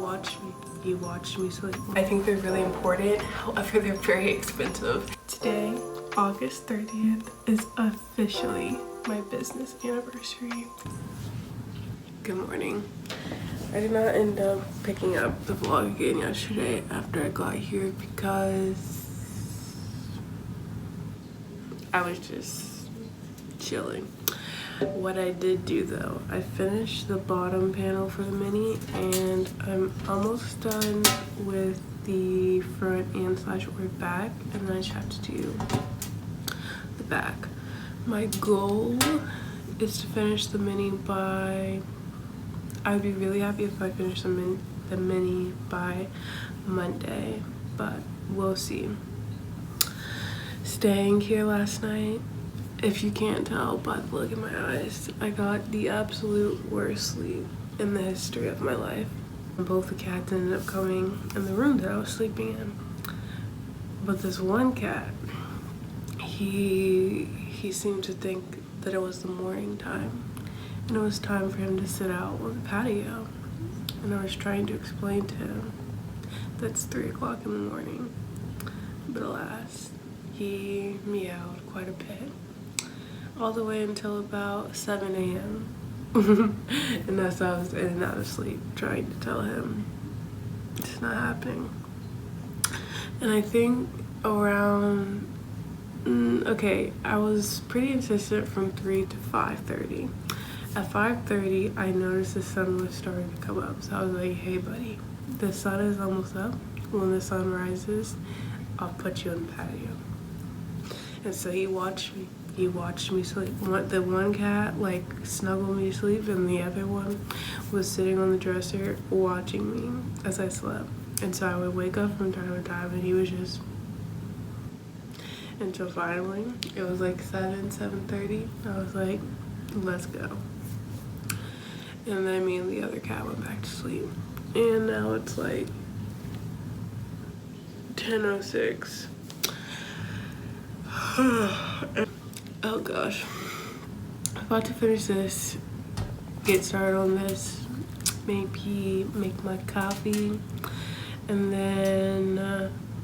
You watched me sleep. I think they're really important, however they're very expensive. Today, August 30th, is officially my business anniversary. Good morning. I did not end up picking up the vlog again yesterday after I got here because I was just chilling. What I did do though, I finished the bottom panel for the mini and I'm almost done with the front and / or back, and then I just have to do the back. My goal is to finish the mini by, I'd be really happy if I finish the mini by Monday, but we'll see. Staying here last night, if you can't tell by the look in my eyes, I got the absolute worst sleep in the history of my life. Both the cats ended up coming in the room that I was sleeping in. But this one cat, he seemed to think that it was the morning time and it was time for him to sit out on the patio. And I was trying to explain to him that's 3 o'clock in the morning. But alas, he meowed quite a bit, all the way until about 7 a.m. And that's how I was in and out of sleep, trying to tell him it's not happening. And I think around, okay, I was pretty insistent from 3 to 5:30. At 5:30, I noticed the sun was starting to come up. So I was like, hey buddy, the sun is almost up. When the sun rises, I'll put you on the patio. And so he watched me sleep. The one cat like snuggled me to sleep, and the other one was sitting on the dresser watching me as I slept. And so I would wake up from time to time and he was just, until finally it was like 7:30. I was like, let's go. And then me and the other cat went back to sleep. And now it's like 10:06. Oh gosh, I'm about to finish this, get started on this, maybe make my coffee, and then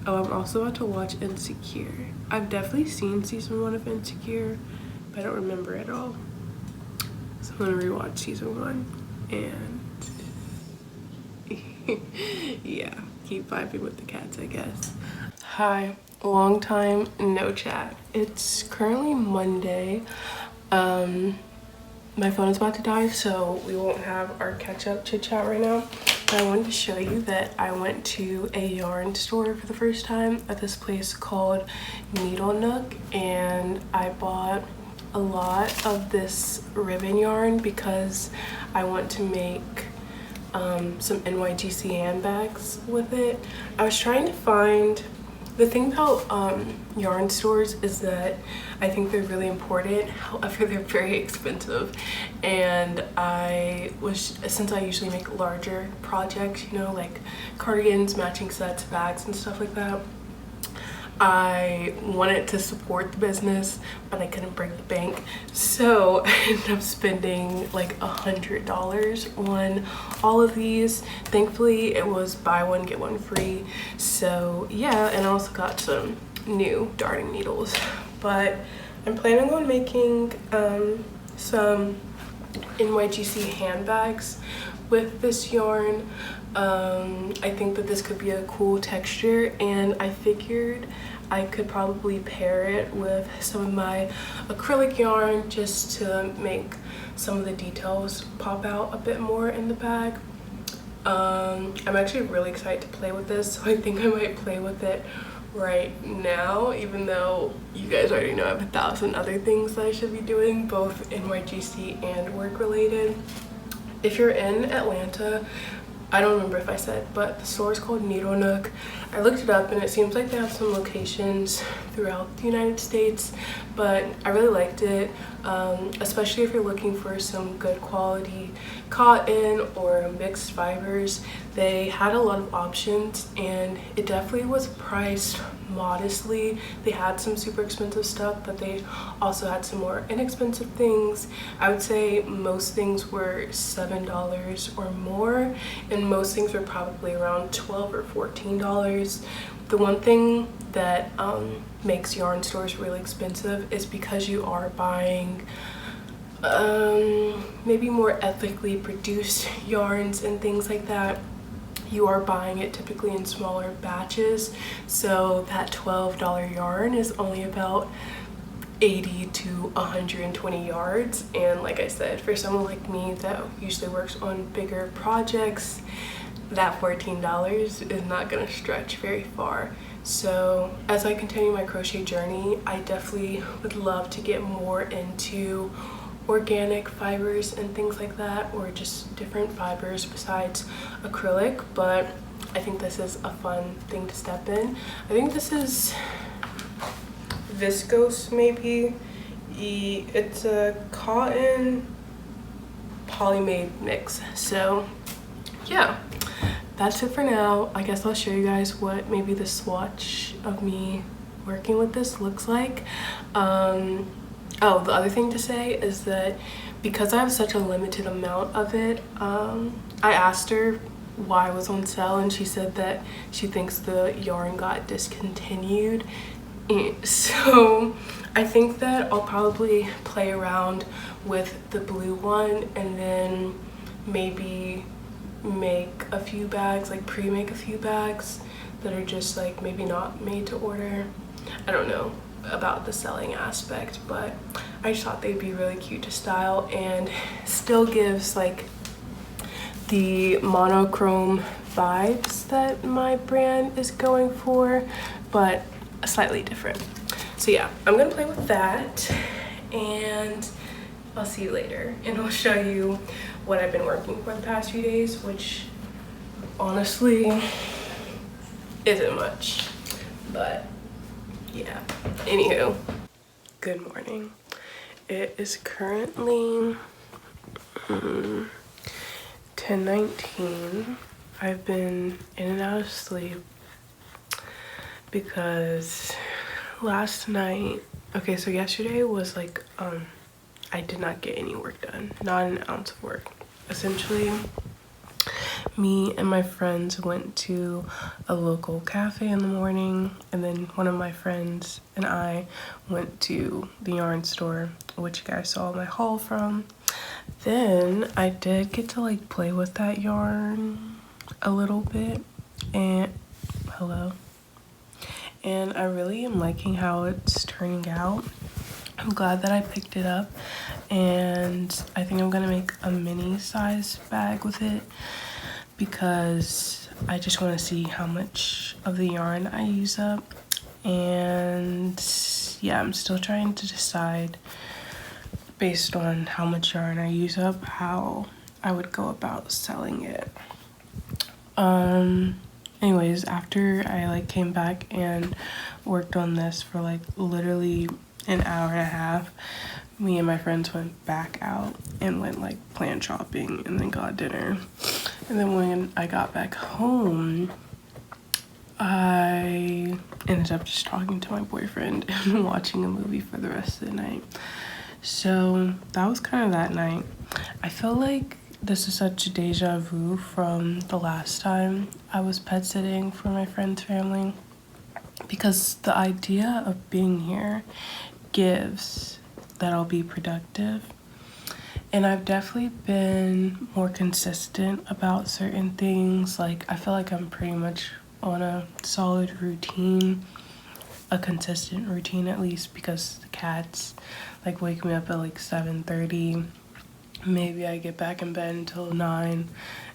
oh, I'm also about to watch Insecure. I've definitely seen season 1 of Insecure, but I don't remember it all, so I'm gonna rewatch season 1 and yeah, keep vibing with the cats, I guess. Hi. Long time no chat. It's currently Monday. My phone is about to die, so we won't have our catch-up chit chat right now. But I wanted to show you that I went to a yarn store for the first time at this place called Needle Nook, and I bought a lot of this ribbon yarn because I want to make some NYGC handbags with it. I was trying to find, the thing about yarn stores is that I think they're really important, however they're very expensive. And since I usually make larger projects, you know, like cardigans, matching sets, bags and stuff like that, I wanted to support the business, but I couldn't break the bank. So I ended up spending like $100 on all of these. Thankfully, it was buy one, get one free. So yeah, and I also got some new darning needles. But I'm planning on making some NYGC handbags with this yarn. I think that this could be a cool texture, and I figured I could probably pair it with some of my acrylic yarn just to make some of the details pop out a bit more in the bag. I'm actually really excited to play with this, so I think I might play with it right now, even though you guys already know I have 1,000 other things that I should be doing, both NYGC and work related. If you're in Atlanta, I don't remember if I said, but the store is called Needle Nook. I looked it up and it seems like they have some locations throughout the United States, but I really liked it, especially if you're looking for some good quality cotton or mixed fibers. They had a lot of options and it definitely was priced modestly. They had some super expensive stuff, but they also had some more inexpensive things. I would say most things were $7 or more, and most things were probably around $12 or $14. The one thing that makes yarn stores really expensive is because you are buying maybe more ethically produced yarns and things like that. You are buying it typically in smaller batches, so that $12 yarn is only about 80 to 120 yards. And like I said, for someone like me that usually works on bigger projects, that $14 is not going to stretch very far. So as I continue my crochet journey, I definitely would love to get more into organic fibers and things like that, or just different fibers besides acrylic, but I think this is a fun thing to step in. I think this is viscose, maybe. It's a cotton polymade mix. So yeah, that's it for now. I guess I'll show you guys what maybe the swatch of me working with this looks like. Oh, the other thing to say is that because I have such a limited amount of it, I asked her why it was on sale, and she said that she thinks the yarn got discontinued. So I think that I'll probably play around with the blue one and then maybe make a few bags, like pre-make a few bags that are just like maybe not made to order. I don't know about the selling aspect, but I just thought they'd be really cute to style and still gives like the monochrome vibes that my brand is going for, but slightly different. So yeah, I'm gonna play with that and I'll see you later, and I'll show you what I've been working for the past few days, which honestly isn't much, but yeah. Anywho, good morning. It is currently 10:19. I've been in and out of sleep because last night, okay, so yesterday was like I did not get any work done, not an ounce of work. Essentially, me and my friends went to a local cafe in the morning, and then one of my friends and I went to the yarn store, which you guys saw my haul from. Then I did get to like play with that yarn a little bit, and and I really am liking how it's turning out. I'm glad that I picked it up, and I think I'm gonna make a mini size bag with it because I just want to see how much of the yarn I use up. And yeah, I'm still trying to decide based on how much yarn I use up how I would go about selling it. Anyways, after I like came back and worked on this for like literally an hour and a half, me and my friends went back out and went like plant shopping and then got dinner. And then when I got back home, I ended up just talking to my boyfriend and watching a movie for the rest of the night. So that was kind of that night. I feel like this is such a deja vu from the last time I was pet sitting for my friend's family, because the idea of being here gives that I'll be productive. And I've definitely been more consistent about certain things. Like I feel like I'm pretty much on a solid routine, a consistent routine at least, because the cats like wake me up at like 7:30. Maybe I get back in bed until 9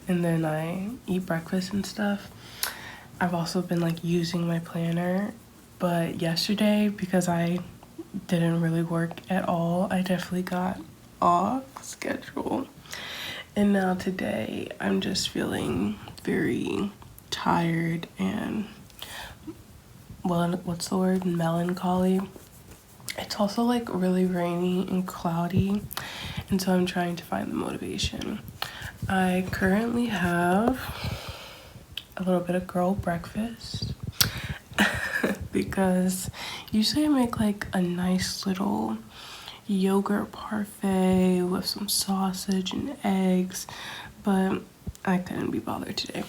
and then I eat breakfast and stuff. I've also been like using my planner, but yesterday, because I didn't really work at all, I definitely got off schedule. And now today I'm just feeling very tired and, well, what's the word, melancholy. It's also like really rainy and cloudy, and so I'm trying to find the motivation. I currently have a little bit of girl breakfast because usually I make like a nice little yogurt parfait with some sausage and eggs, but I couldn't be bothered today.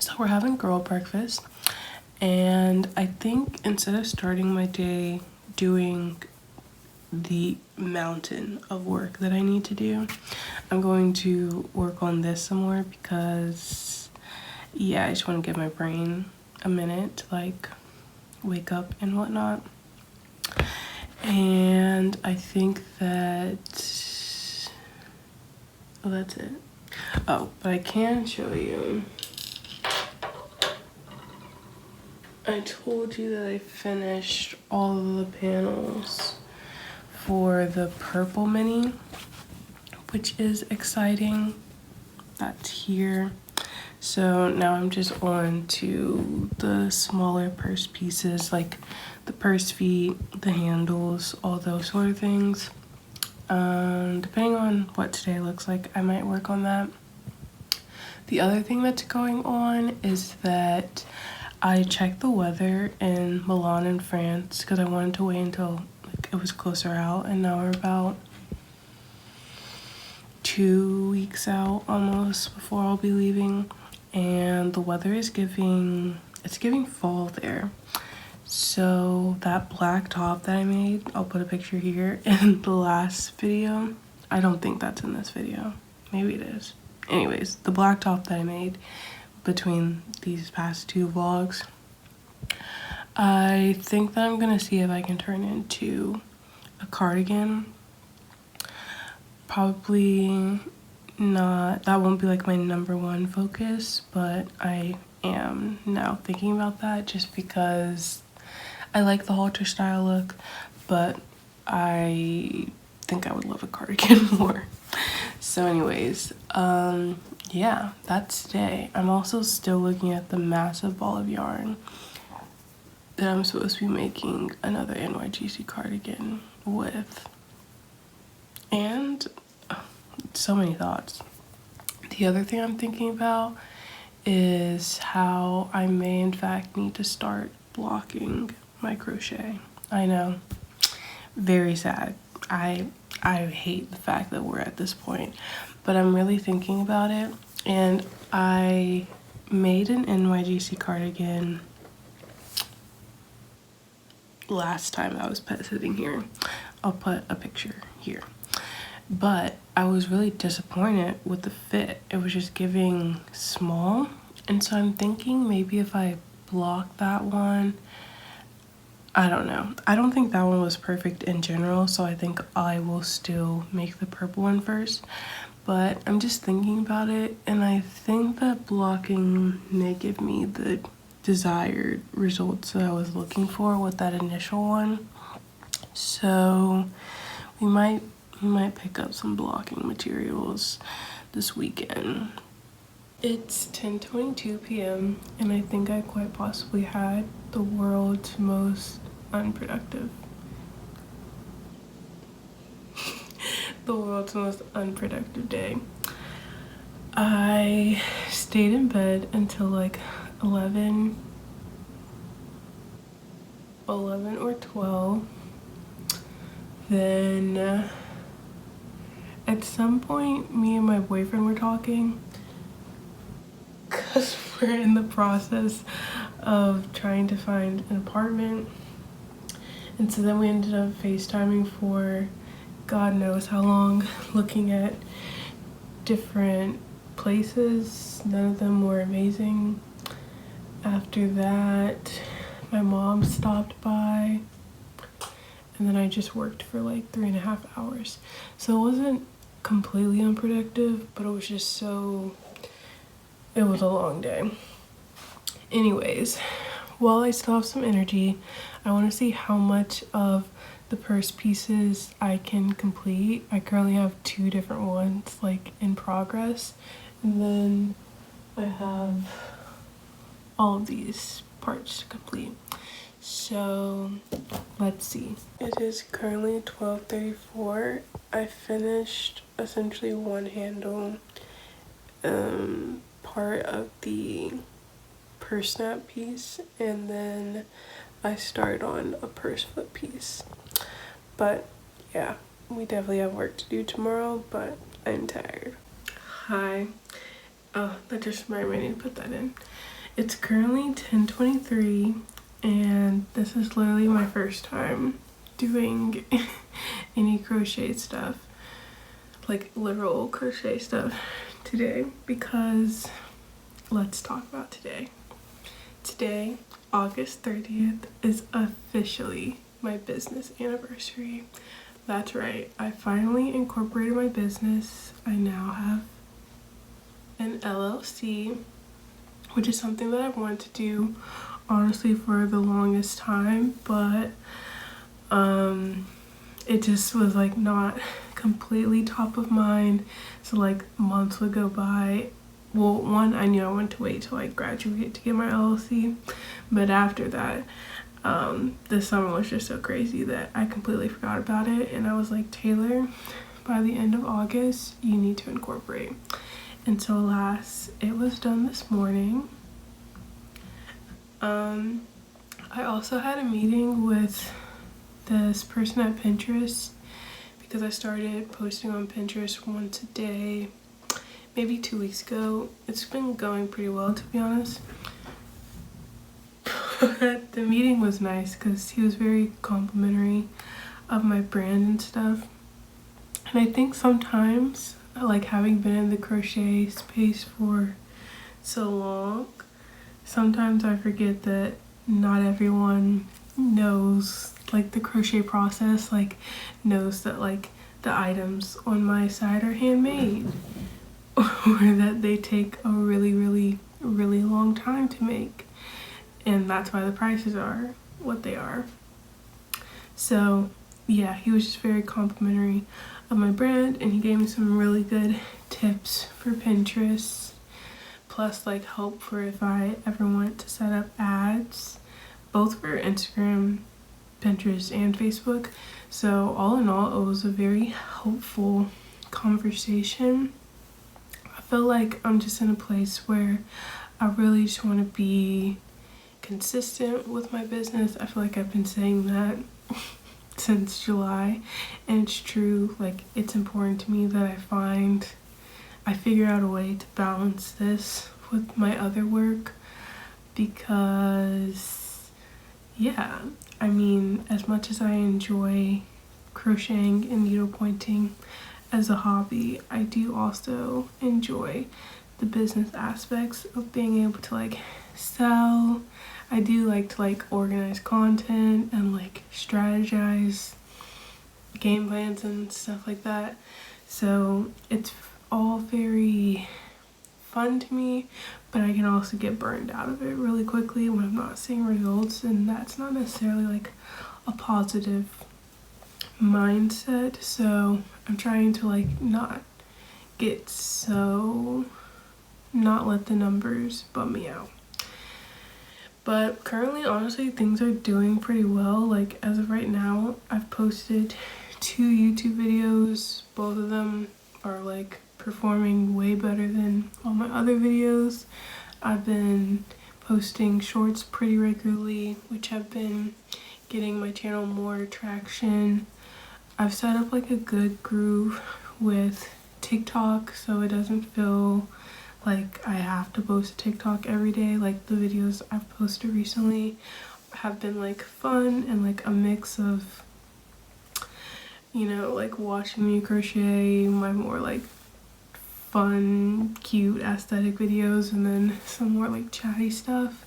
So we're having girl breakfast, and I think instead of starting my day doing the mountain of work that I need to do, I'm going to work on this some more because yeah, I just want to give my brain a minute to like wake up and whatnot. And I think that that's it. Oh, but I can show you. I told you that I finished all of the panels for the purple mini, which is exciting. That's here. So now I'm just on to the smaller purse pieces, like the purse feet, the handles, all those sort of things. Depending on what today looks like, I might work on that. The other thing that's going on is that I checked the weather in Milan in France because I wanted to wait until like it was closer out, and now we're about 2 weeks out almost before I'll be leaving, and the weather is giving fall there. So that black top that I made, I'll put a picture here, in the last video. I don't think that's in this video. Maybe it is. Anyways, the black top that I made between these past 2 vlogs, I think that I'm gonna see if I can turn into a cardigan. Probably not, that won't be like my #1 focus, but I am now thinking about that just because I like the halter style look, but I think I would love a cardigan more. So anyways, yeah, that's today. I'm also still looking at the massive ball of yarn that I'm supposed to be making another NYGC cardigan with. And so many thoughts. The other thing I'm thinking about is how I may in fact need to start blocking my crochet. I know, very sad. I hate the fact that we're at this point, but I'm really thinking about it. And I made an NYGC cardigan last time I was pet sitting here. I'll put a picture here. But I was really disappointed with the fit. It was just giving small. And so I'm thinking maybe if I block that one, I don't know. I don't think that one was perfect in general, so I think I will still make the purple one first. But I'm just thinking about it, and I think that blocking may give me the desired results that I was looking for with that initial one. So we might pick up some blocking materials this weekend. It's 10:22 p.m. and I think I quite possibly had the world's most unproductive day. I stayed in bed until like 11 or 12. Then at some point me and my boyfriend were talking because we're in the process of trying to find an apartment, and so then we ended up FaceTiming for God knows how long, looking at different places. None of them were amazing. After that, my mom stopped by, and then I just worked for like 3.5 hours. So it wasn't completely unproductive, but it was just it was a long day. Anyways, while I still have some energy, I want to see how much of the purse pieces I can complete. I currently have 2 different ones like in progress, and then I have all of these parts to complete. So let's see. It is currently 12:34. I finished essentially one handle part of the purse snap piece, and then I start on a purse foot piece. But yeah, we definitely have work to do tomorrow, but I'm tired. Hi. Oh, that just reminded me I need to put that in. It's currently 10:23 and this is literally my first time doing any crochet stuff, like literal crochet stuff today, because let's talk about today. Today, August 30th, is officially my business anniversary. That's right, I finally incorporated my business. I now have an LLC, which is something that I've wanted to do honestly for the longest time, but it just was like not completely top of mind. So like months would go by. Well, one, I knew I wanted to wait till I graduate to get my LLC, but after that, this summer was just so crazy that I completely forgot about it, and I was like, Taylor, by the end of August you need to incorporate. And so alas, it was done this morning. I also had a meeting with this person at Pinterest because I started posting on Pinterest once a day maybe 2 weeks ago. It's been going pretty well, to be honest. But the meeting was nice because he was very complimentary of my brand and stuff. And I think sometimes, like having been in the crochet space for so long, sometimes I forget that not everyone knows like the crochet process, like knows that like the items on my side are handmade or that they take a really long time to make, and that's why the prices are what they are. So yeah, he was just very complimentary of my brand, and he gave me some really good tips for Pinterest, plus like help for if I ever want to set up ads, both for Instagram, Pinterest, and Facebook. So all in all, it was a very helpful conversation. I feel like I'm just in a place where I really just want to be consistent with my business. I feel like I've been saying that since July, and it's true. Like, it's important to me that I figure out a way to balance this with my other work, because yeah, I mean, as much as I enjoy crocheting and needlepointing as a hobby, I do also enjoy the business aspects of being able to like sell. I do like to like organize content and like strategize game plans and stuff like that. So it's all very fun to me, but I can also get burned out of it really quickly when I'm not seeing results, and that's not necessarily like a positive mindset. So I'm trying to like not let the numbers bum me out. But currently, honestly, things are doing pretty well. Like, as of right now, I've posted 2 YouTube videos. Both of them are like performing way better than all my other videos. I've been posting shorts pretty regularly, which have been getting my channel more traction. I've set up like a good groove with TikTok, so it doesn't feel like I have to post a TikTok every day. Like, the videos I've posted recently have been like fun and like a mix of, you know, like watching me crochet, my more like fun, cute, aesthetic videos, and then some more like chatty stuff.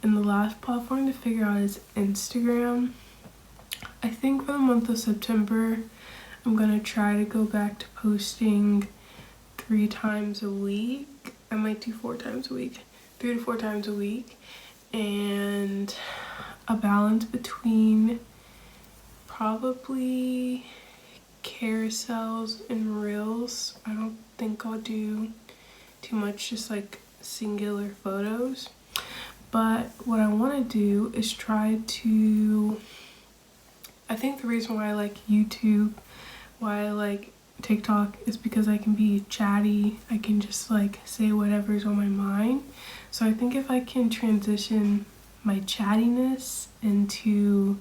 And the last platform to figure out is Instagram. I think for the month of September, I'm gonna try to go back to posting 3 times a week. I might do 4 times a week, 3 to 4 times a week, and a balance between probably carousels and reels. I don't think I'll do too much just like singular photos, but what I want to do is try to, I think the reason why I like YouTube, why I like TikTok is because I can be chatty. I can just like say whatever's on my mind. So I think if I can transition my chattiness into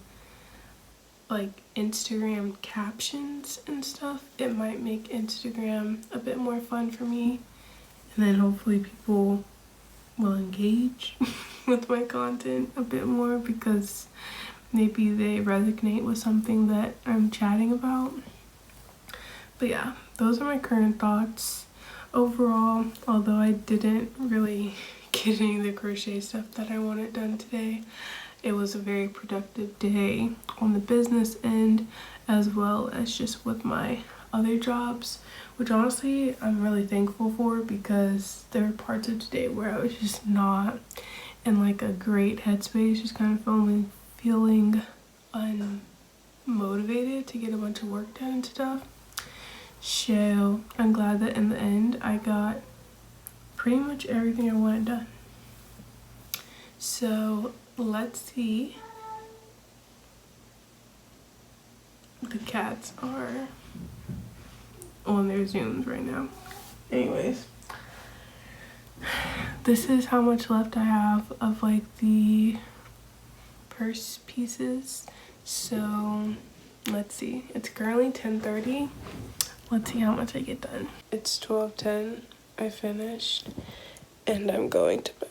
like Instagram captions and stuff, it might make Instagram a bit more fun for me. And then hopefully people will engage with my content a bit more because maybe they resonate with something that I'm chatting about. But yeah, those are my current thoughts. Overall, although I didn't really get any of the crochet stuff that I wanted done today, it was a very productive day on the business end as well as just with my other jobs, which honestly I'm really thankful for because there were parts of today where I was just not in like a great headspace, just kind of feeling unmotivated to get a bunch of work done and stuff. So I'm glad that in the end I got pretty much everything I wanted done. So let's see. The cats are on their Zooms right now. Anyways, this is how much left I have of like the purse pieces. So let's see. It's currently 10:30. Let's see how much I get done. It's 12:10. I finished and I'm going to bed.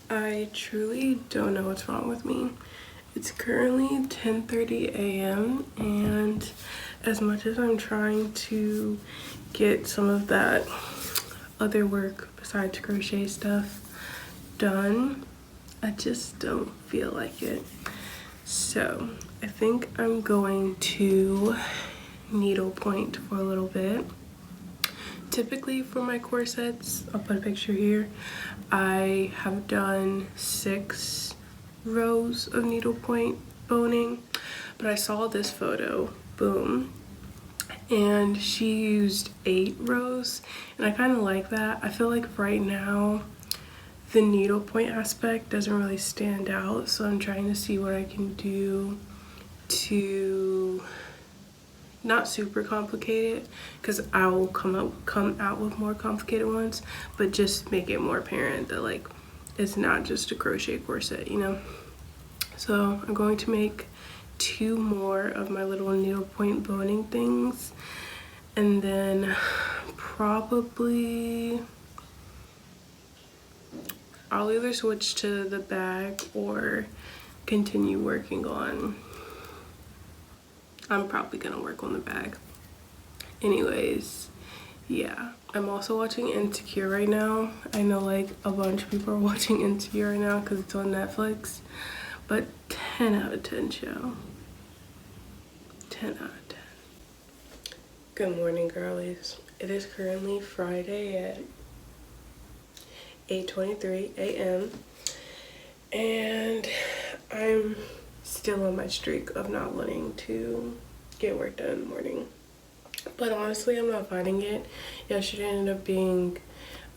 I truly don't know what's wrong with me. It's currently 10:30 a.m. and as much as I'm trying to get some of that other work besides crochet stuff done, I just don't feel like it. So I think I'm going to needlepoint for a little bit. Typically for my corsets, I'll put a picture here, I have done 6 rows of needlepoint boning, but I saw this photo, boom, and she used 8 rows, and I kind of like that. I feel like right now the needlepoint aspect doesn't really stand out, so I'm trying to see what I can do to not super complicated, because I will come out with more complicated ones, but just make it more apparent that like it's not just a crochet corset, you know. So I'm going to make 2 more of my little needlepoint boning things, and then probably I'll either switch to the bag or continue working on. I'm probably gonna work on the bag. Anyways, yeah. I'm also watching Insecure right now. I know like a bunch of people are watching Insecure right now because it's on Netflix, but 10 out of 10 show. 10 out of 10. Good morning, girlies. It is currently Friday at 8:23 a.m. and I'm still on my streak of not wanting to get work done in the morning. But honestly, I'm not fighting it. Yesterday ended up being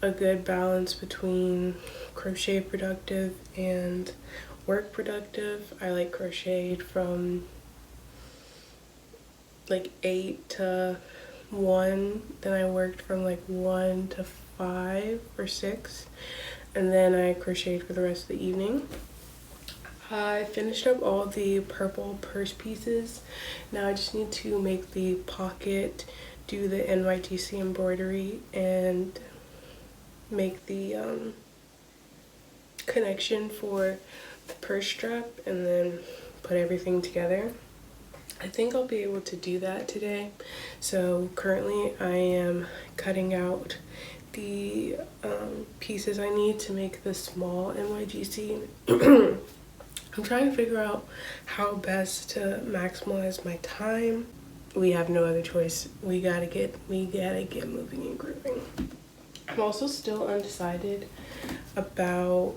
a good balance between crochet productive and work productive. I like crocheted from like 8 to 1, then I worked from like 1 to 5 or 6, and then I crocheted for the rest of the evening. I finished up all the purple purse pieces. Now I just need to make the pocket, do the NYGC embroidery, and make the connection for the purse strap, and then put everything together. I think I'll be able to do that today. So currently I am cutting out the pieces I need to make the small NYGC. I'm trying to figure out how best to maximize my time. We have no other choice. We gotta get moving and grooving. I'm also still undecided about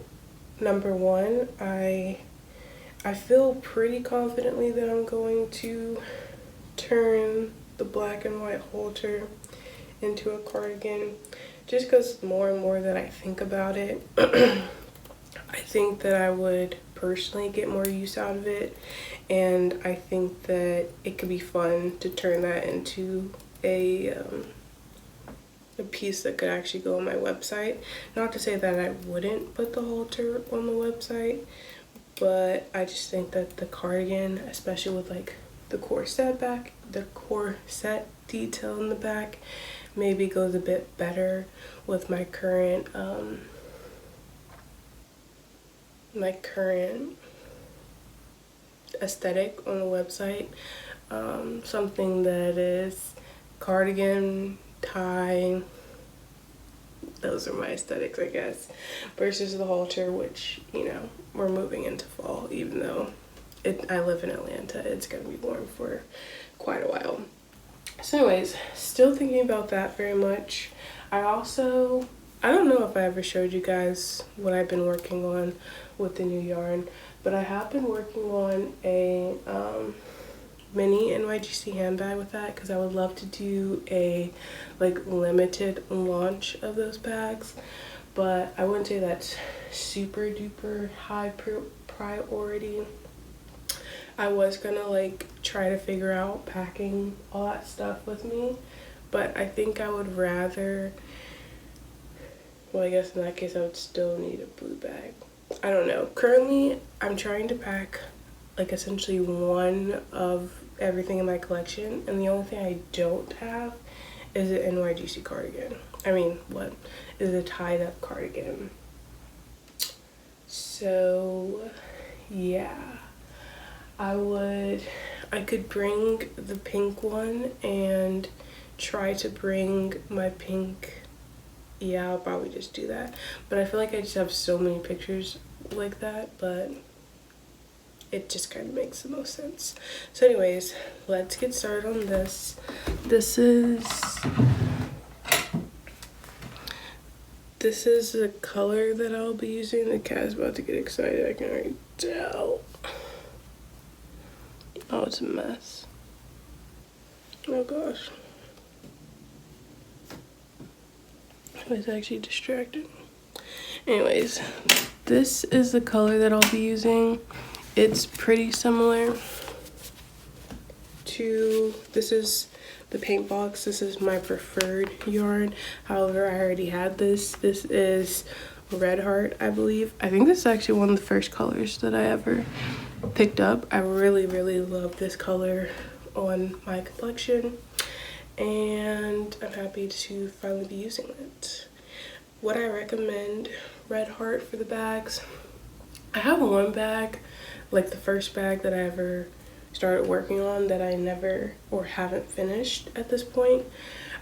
number 1. I feel pretty confidently that I'm going to turn the black and white halter into a cardigan, just because more and more that I think about it, I think that I would personally get more use out of it, and I think that it could be fun to turn that into a piece that could actually go on my website. Not to say that I wouldn't put the halter on the website, but I just think that the cardigan, especially with like the corset detail in the back, maybe goes a bit better with my current aesthetic on the website. Something that is cardigan, tie, those are my aesthetics, I guess, versus the halter, which, you know, we're moving into fall. Even though I live in Atlanta, it's gonna be warm for quite a while. So anyways, still thinking about that very much. I don't know if I ever showed you guys what I've been working on with the new yarn, but I have been working on a mini NYGC handbag with that, because I would love to do a like limited launch of those bags, but I wouldn't say that's super duper high priority. I was gonna like try to figure out packing all that stuff with me, but I think I would rather, well, I guess in that case I would still need a blue bag. I don't know. Currently I'm trying to pack like essentially one of everything in my collection, and the only thing I don't have is an NYGC cardigan. I mean, what is a tied up cardigan? So yeah, I could bring the pink one and try to bring my pink. Yeah, I'll probably just do that, but I feel like I just have so many pictures like that, but it just kind of makes the most sense. So anyways, let's get started on this. This is the color that I'll be using. The cat's about to get excited, I can already tell. Oh, it's a mess. Oh gosh. I was actually distracted. Anyways, this is the color that I'll be using. It's pretty similar to, this is the paint box. This is my preferred yarn. However, I already had this. This is Red Heart, I believe. I think this is actually one of the first colors that I ever picked up. I really, really love this color on my complexion, and I'm happy to finally be using it. Would I recommend Red Heart for the bags? I have one bag, like the first bag that I ever started working on, that I never or haven't finished at this point.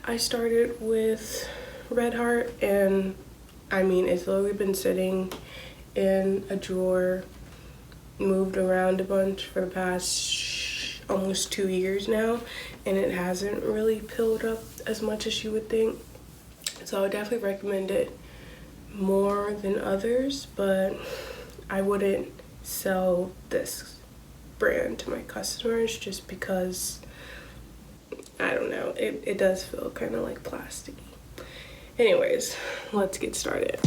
I started with Red Heart, and I mean, it's literally been sitting in a drawer, moved around a bunch for the past almost 2 years now, and it hasn't really filled up as much as you would think. So I would definitely recommend it more than others, but I wouldn't sell this brand to my customers just because, I don't know, it does feel kind of like plasticky. Anyways, let's get started.